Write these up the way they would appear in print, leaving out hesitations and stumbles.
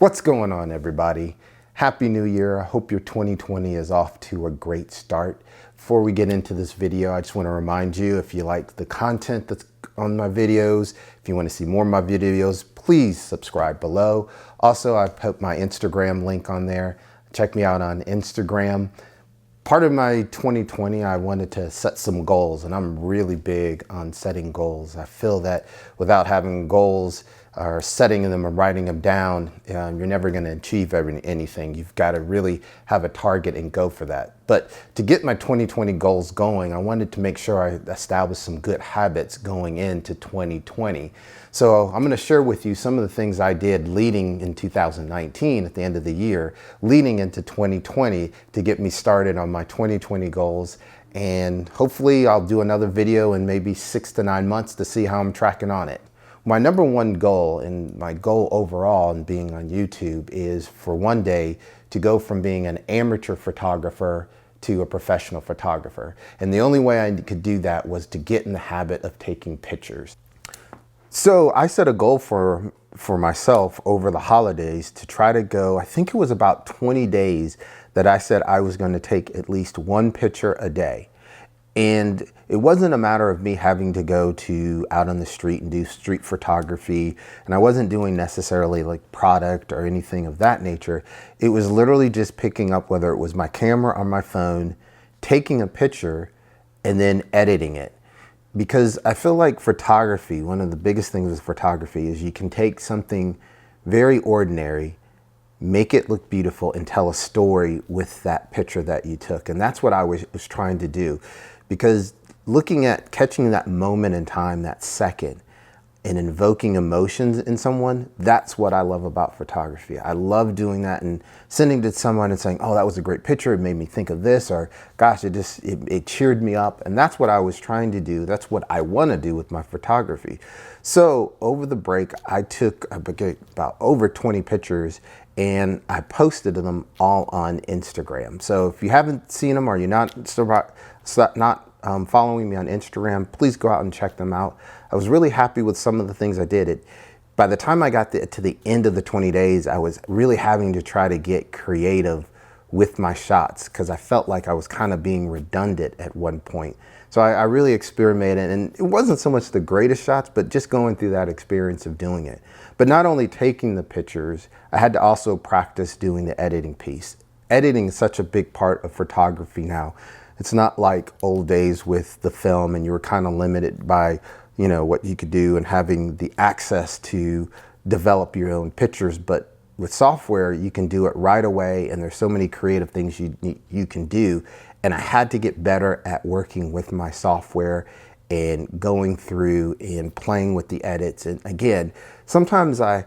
What's going on, everybody? Happy New Year. I hope your 2020 is off to a great start. Before we get into this video, I just want to remind you, if you like the content that's on my videos, if you want to see more of my videos, please subscribe below. Also, I put my Instagram link on there. Check me out on Instagram. Part of my 2020, I wanted to set some goals, and I'm really big on setting goals. I feel that without having goals or setting them and writing them down, you're never going to achieve anything. You've got to really have a target and go for that. But to get my 2020 goals going, I wanted to make sure I established some good habits going into 2020. So I'm going to share with you some of the things I did leading in 2019 at the end of the year, leading into 2020 to get me started on my 2020 goals. And hopefully I'll do another video in maybe 6 to 9 months to see how I'm tracking on it. My number one goal, and my goal overall in being on YouTube, is for one day to go from being an amateur photographer to a professional photographer. And the only way I could do that was to get in the habit of taking pictures. So I set a goal for myself over the holidays to try to go, I think it was about 20 days that I said I was going to take at least one picture a day. And it wasn't a matter of me having to go out on the street and do street photography. And I wasn't doing necessarily like product or anything of that nature. It was literally just picking up, whether it was my camera or my phone, taking a picture and then editing it. Because I feel like photography, one of the biggest things with photography is you can take something very ordinary, make it look beautiful, and tell a story with that picture that you took. And that's what I was trying to do. Because looking at catching that moment in time, that second, and invoking emotions in someone, that's what I love about photography. I love doing that and sending to someone and saying, oh, that was a great picture. It made me think of this, or gosh, it cheered me up. And that's what I was trying to do. That's what I want to do with my photography. So over the break, I took about over 20 pictures and I posted them all on Instagram. So if you haven't seen them or you're not following me on Instagram, please go out and check them out. I was really happy with some of the things I did. By the time I got to the end of the 20 days, I was really having to try to get creative with my shots because I felt like I was kind of being redundant at one point. So I really experimented, and it wasn't so much the greatest shots, but just going through that experience of doing it. But not only taking the pictures, I had to also practice doing the editing piece. Editing is such a big part of photography now. It's not like old days with the film and you were kind of limited by, what you could do and having the access to develop your own pictures. But with software, you can do it right away, and there's so many creative things you can do. And I had to get better at working with my software and going through and playing with the edits. And again, sometimes I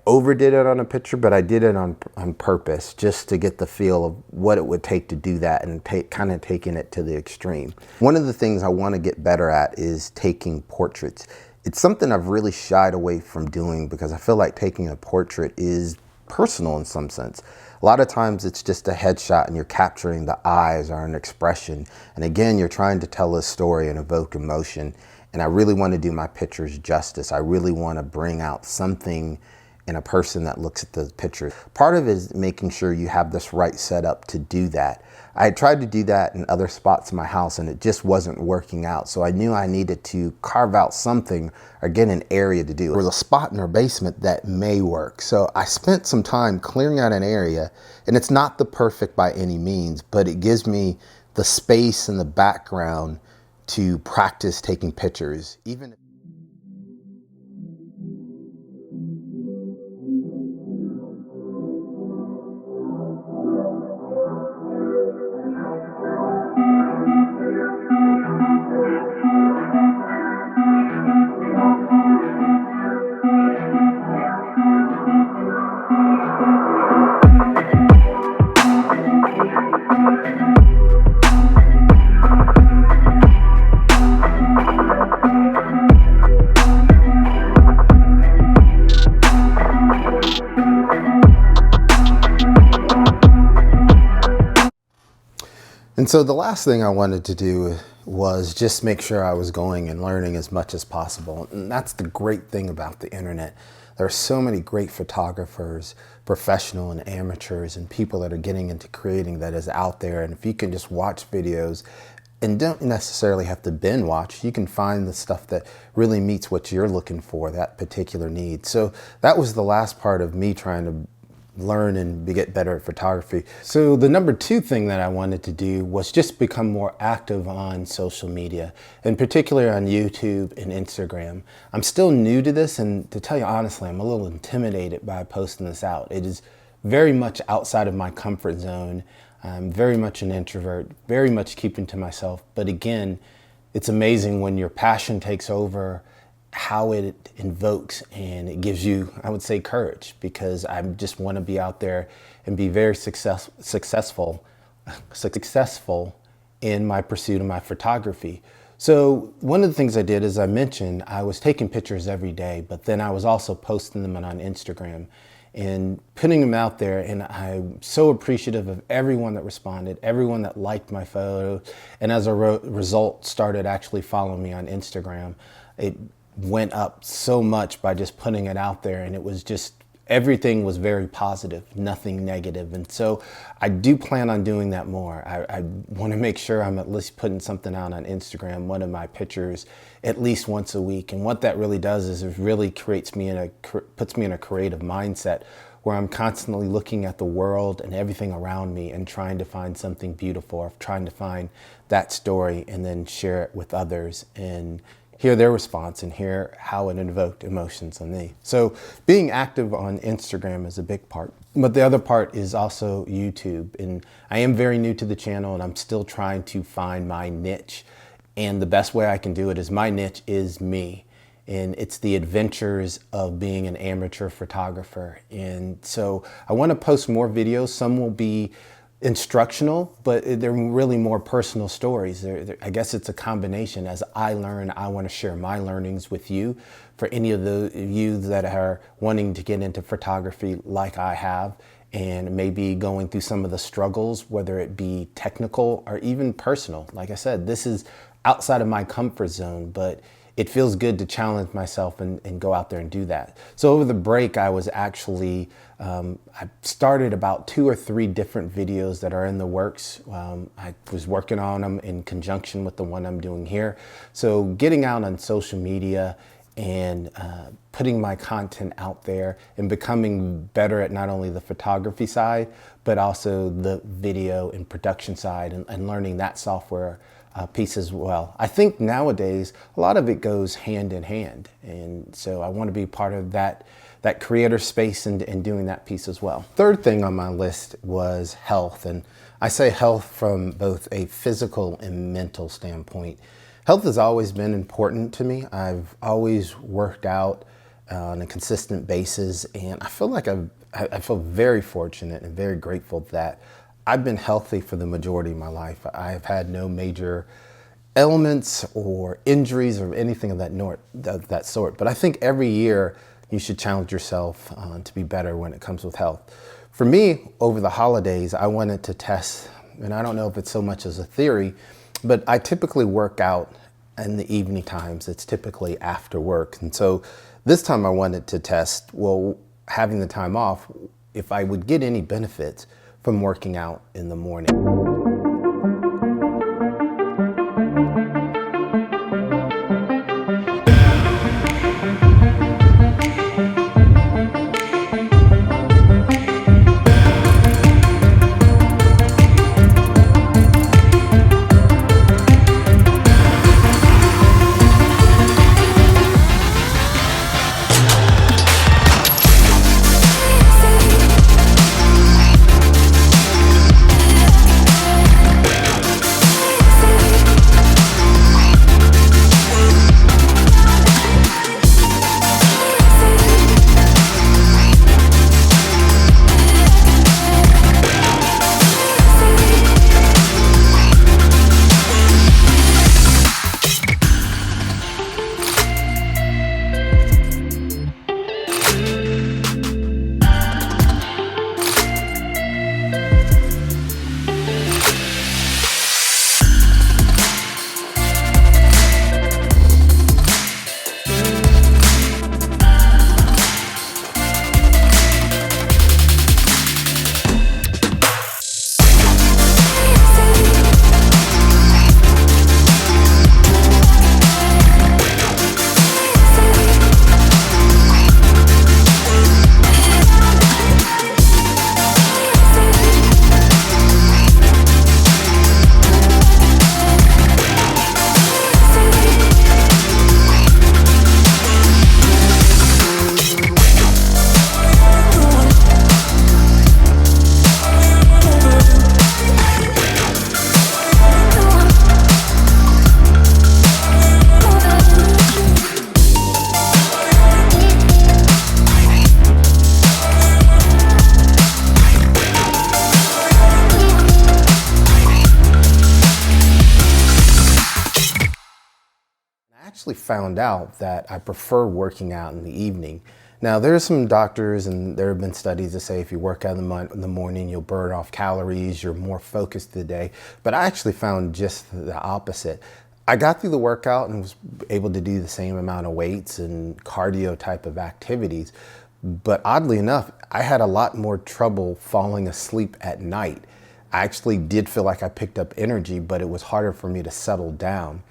overdid it on a picture, but I did it on purpose just to get the feel of what it would take to do that and kind of taking it to the extreme. One of the things I want to get better at is taking portraits. It's something I've really shied away from doing because I feel like taking a portrait is personal in some sense. A lot of times it's just a headshot and you're capturing the eyes or an expression. And again, you're trying to tell a story and evoke emotion. And I really want to do my pictures justice. I really want to bring out something in a person that looks at the picture. Part of it is making sure you have this right setup to do that. I tried to do that in other spots in my house and it just wasn't working out. So I knew I needed to carve out something or get an area to do. There's a spot in our basement that may work. So I spent some time clearing out an area, and it's not the perfect by any means, but it gives me the space and the background to practice taking pictures. And so the last thing I wanted to do was just make sure I was going and learning as much as possible. And that's the great thing about the internet. There are so many great photographers, professional and amateurs, and people that are getting into creating that is out there. And if you can just watch videos and don't necessarily have to binge watch, you can find the stuff that really meets what you're looking for, that particular need. So that was the last part of me trying to learn and get better at photography. So the number 2 thing that I wanted to do was just become more active on social media, in particular on YouTube and Instagram. I'm still new to this, and to tell you honestly, I'm a little intimidated by posting this out. It is very much outside of my comfort zone. I'm very much an introvert, very much keeping to myself. But again, it's amazing when your passion takes over, how it invokes, and it gives you, I would say, courage, because I just want to be out there and be very successful in my pursuit of my photography. So one of the things I did, as I mentioned, I was taking pictures every day, but then I was also posting them on Instagram and putting them out there. And I'm so appreciative of everyone that responded, everyone that liked my photo, and as a result started actually following me on Instagram. It went up so much by just putting it out there, and it was just, everything was very positive, nothing negative. And so I do plan on doing that more. I want to make sure I'm at least putting something out on Instagram, one of my pictures, at least once a week. And what that really does is it really puts me in a creative mindset where I'm constantly looking at the world and everything around me and trying to find something beautiful, or trying to find that story and then share it with others and hear their response and hear how it invoked emotions on me. So being active on Instagram is a big part. But the other part is also YouTube. And I am very new to the channel, and I'm still trying to find my niche. And the best way I can do it is, my niche is me. And it's the adventures of being an amateur photographer. And so I want to post more videos. Some will be instructional, but they're really more personal stories. I guess it's a combination. As I learn, I want to share my learnings with you. For any of you that are wanting to get into photography like I have, and maybe going through some of the struggles, whether it be technical or even personal. Like I said, this is outside of my comfort zone, but it feels good to challenge myself and go out there and do that. So over the break, I was actually, I started about 2 or 3 different videos that are in the works. I was working on them in conjunction with the one I'm doing here. So getting out on social media and putting my content out there and becoming better at not only the photography side, but also the video and production side, and learning that software piece as well. I think nowadays a lot of it goes hand in hand, and so I want to be part of that creator space and doing that piece as well. Third thing on my list was health, and I say health from both a physical and mental standpoint. Health has always been important to me. I've always worked out on a consistent basis, and I feel like I feel very fortunate and very grateful that I've been healthy for the majority of my life. I've had no major ailments or injuries or anything of that sort. But I think every year you should challenge yourself to be better when it comes with health. For me, over the holidays, I wanted to test, and I don't know if it's so much as a theory, but I typically work out in the evening times. It's typically after work. And so this time I wanted to test, well, having the time off, if I would get any benefits from working out in the morning. actually found out that I prefer working out in the evening. Now, there are some doctors and there have been studies that say if you work out in the morning, you'll burn off calories, you're more focused the day. But I actually found just the opposite. I got through the workout and was able to do the same amount of weights and cardio type of activities. But oddly enough, I had a lot more trouble falling asleep at night. I actually did feel like I picked up energy, but it was harder for me to settle down.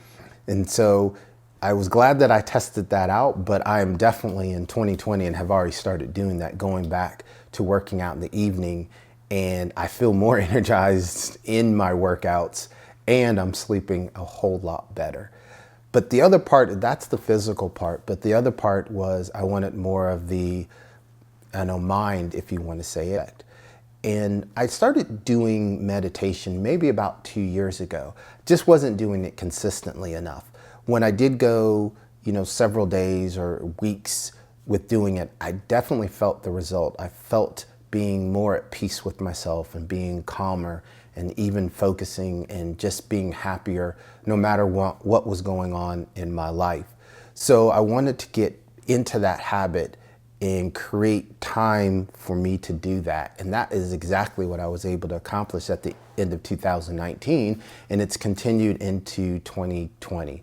And so I was glad that I tested that out, but I am definitely in 2020 and have already started doing that, going back to working out in the evening, and I feel more energized in my workouts and I'm sleeping a whole lot better. But the other part, that's the physical part, but the other part was I wanted more of the, mind, if you want to say it. And I started doing meditation maybe about 2 years ago. Just wasn't doing it consistently enough. When I did go, several days or weeks with doing it, I definitely felt the result. I felt being more at peace with myself and being calmer and even focusing and just being happier no matter what was going on in my life. So I wanted to get into that habit and create time for me to do that. And that is exactly what I was able to accomplish at the end of 2019, and it's continued into 2020.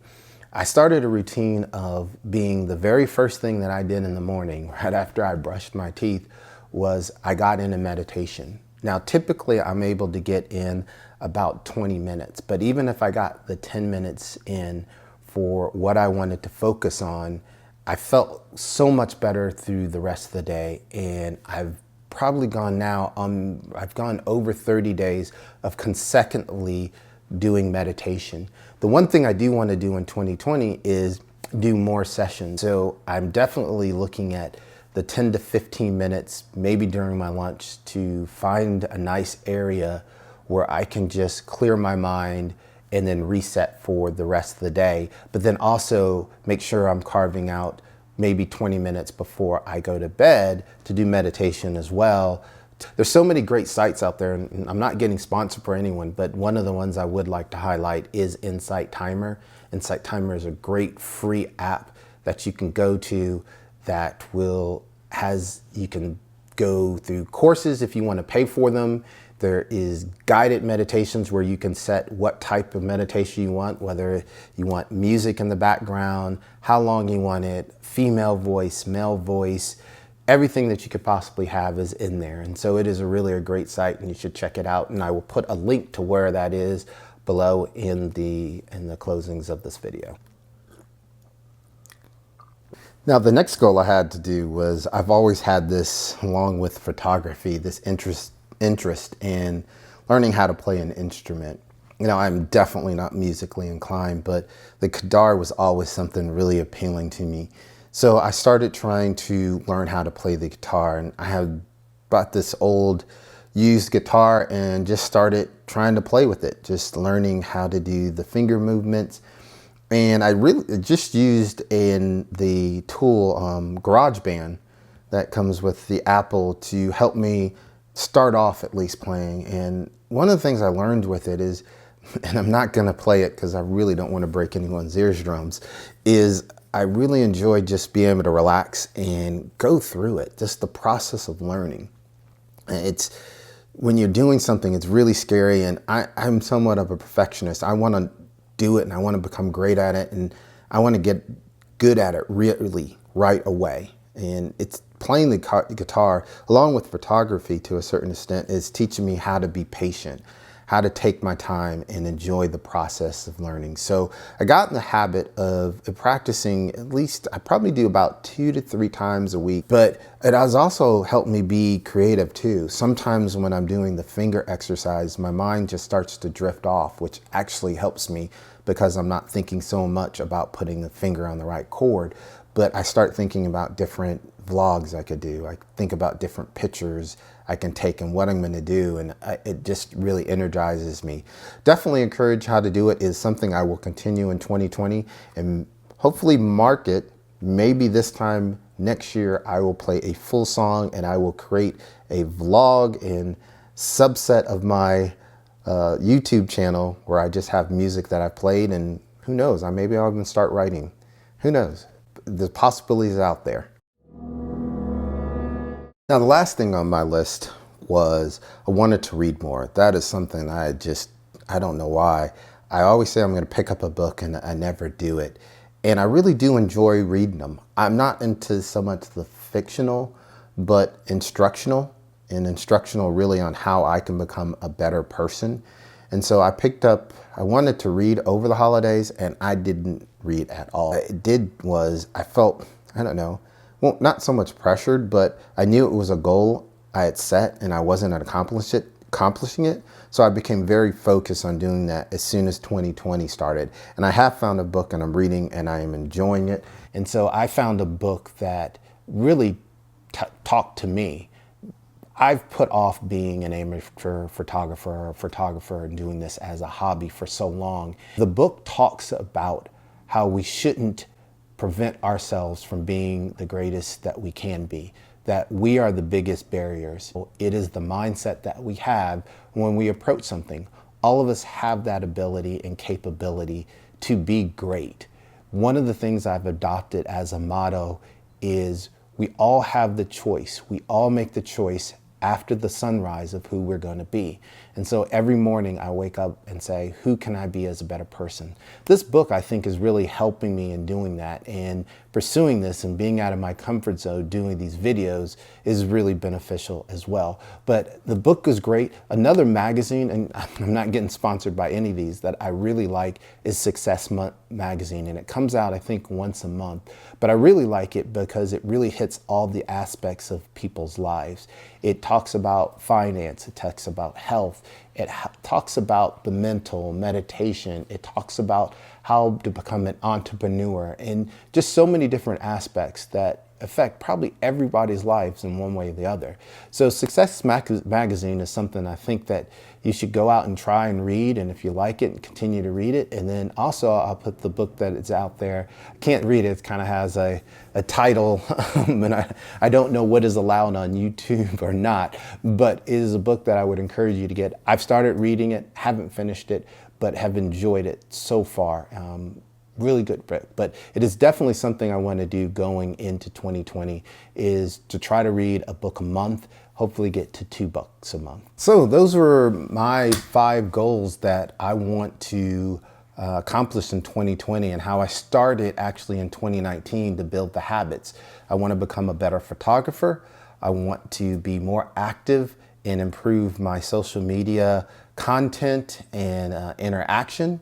I started a routine of being the very first thing that I did in the morning, right after I brushed my teeth, was I got into meditation. Now, typically I'm able to get in about 20 minutes, but even if I got the 10 minutes in for what I wanted to focus on, I felt so much better through the rest of the day. And I've probably gone now, I've gone over 30 days of consecutively doing meditation. The one thing I do want to do in 2020 is do more sessions. So I'm definitely looking at the 10 to 15 minutes, maybe during my lunch, to find a nice area where I can just clear my mind and then reset for the rest of the day. But then also make sure I'm carving out maybe 20 minutes before I go to bed to do meditation as well. There's so many great sites out there, and I'm not getting sponsored for anyone, but one of the ones I would like to highlight is Insight Timer. Insight Timer is a great free app that you can go to that you can go through courses if you want to pay for them. There is guided meditations where you can set what type of meditation you want, whether you want music in the background, how long you want it, female voice, male voice, everything that you could possibly have is in there. And so it is really a great site and you should check it out. And I will put a link to where that is below in the closings of this video. Now, the next goal I had to do was, I've always had this, along with photography, this interest in learning how to play an instrument. I'm definitely not musically inclined, but the guitar was always something really appealing to me. So I started trying to learn how to play the guitar, and I had bought this old used guitar and just started trying to play with it, just learning how to do the finger movements. And I really just used the tool GarageBand that comes with the Apple to help me start off at least playing. And one of the things I learned with it is, and I'm not gonna play it because I really don't want to break anyone's eardrums, is I really enjoy just being able to relax and go through it, just the process of learning. It's, when you're doing something, it's really scary, and I'm somewhat of a perfectionist. I want to do it and I want to become great at it, and I want to get good at it really right away. And it's playing the guitar, along with photography to a certain extent, is teaching me how to be patient, how to take my time and enjoy the process of learning. So I got in the habit of practicing, at least I probably do about 2 to 3 times a week, but it has also helped me be creative too. Sometimes when I'm doing the finger exercise, my mind just starts to drift off, which actually helps me because I'm not thinking so much about putting the finger on the right chord, but I start thinking about different vlogs I could do. I think about different pictures I can take and what I'm going to do, and it just really energizes me. Definitely encourage how to do it is something I will continue in 2020 and hopefully market. Maybe this time next year I will play a full song and I will create a vlog and subset of my YouTube channel where I just have music that I've played, and who knows, maybe I'll even start writing. Who knows? The possibilities out there. Now, the last thing on my list was I wanted to read more. That is something I don't know why. I always say I'm going to pick up a book and I never do it. And I really do enjoy reading them. I'm not into so much the fictional, but instructional, and instructional really on how I can become a better person. And so I wanted to read over the holidays, and I didn't read at all. I felt, I don't know, well, not so much pressured, but I knew it was a goal I had set and I wasn't accomplishing it. So I became very focused on doing that as soon as 2020 started. And I have found a book and I'm reading and I am enjoying it. And so I found a book that really talked to me. I've put off being an amateur photographer and doing this as a hobby for so long. The book talks about how we shouldn't prevent ourselves from being the greatest that we can be, that we are the biggest barriers. It is the mindset that we have when we approach something. All of us have that ability and capability to be great. One of the things I've adopted as a motto is we all have the choice. We all make the choice after the sunrise of who we're going to be. And so every morning I wake up and say, who can I be as a better person? This book, I think, is really helping me in doing that, and pursuing this and being out of my comfort zone doing these videos is really beneficial as well. But the book is great. Another magazine, and I'm not getting sponsored by any of these, that I really like is Success Magazine, and it comes out, I think, once a month. But I really like it because it really hits all the aspects of people's lives. It talks about finance, it talks about health, it talks about the mental, meditation, it talks about how to become an entrepreneur, and just so many different aspects that affect probably everybody's lives in one way or the other. So Success Magazine is something I think that you should go out and try and read, and if you like it, continue to read it. And then also I'll put the book that is out there. I can't read it, it kind of has a title, and I don't know what is allowed on YouTube or not, but it is a book that I would encourage you to get. I've started reading it, haven't finished it, but have enjoyed it so far. Really good book, but it is definitely something I want to do going into 2020, is to try to read a book a month, hopefully get to 2 books a month. So those were my 5 goals that I want to accomplish in 2020, and how I started actually in 2019 to build the habits. I want to become a better photographer. I want to be more active and improve my social media content and interaction.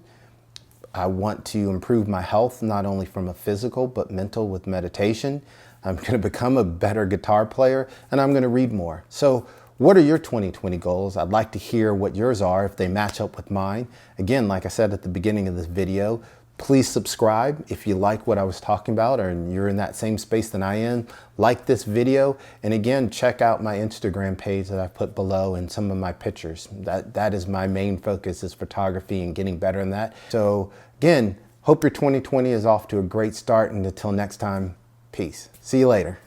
I want to improve my health, not only from a physical, but mental with meditation. I'm going to become a better guitar player, and I'm going to read more. So what are your 2020 goals? I'd like to hear what yours are, if they match up with mine. Again, like I said at the beginning of this video, please subscribe if you like what I was talking about, or you're in that same space than I am. Like this video, and again, check out my Instagram page that I put below and some of my pictures. That is my main focus, is photography and getting better in that. So again, hope your 2020 is off to a great start, and until next time, peace. See you later.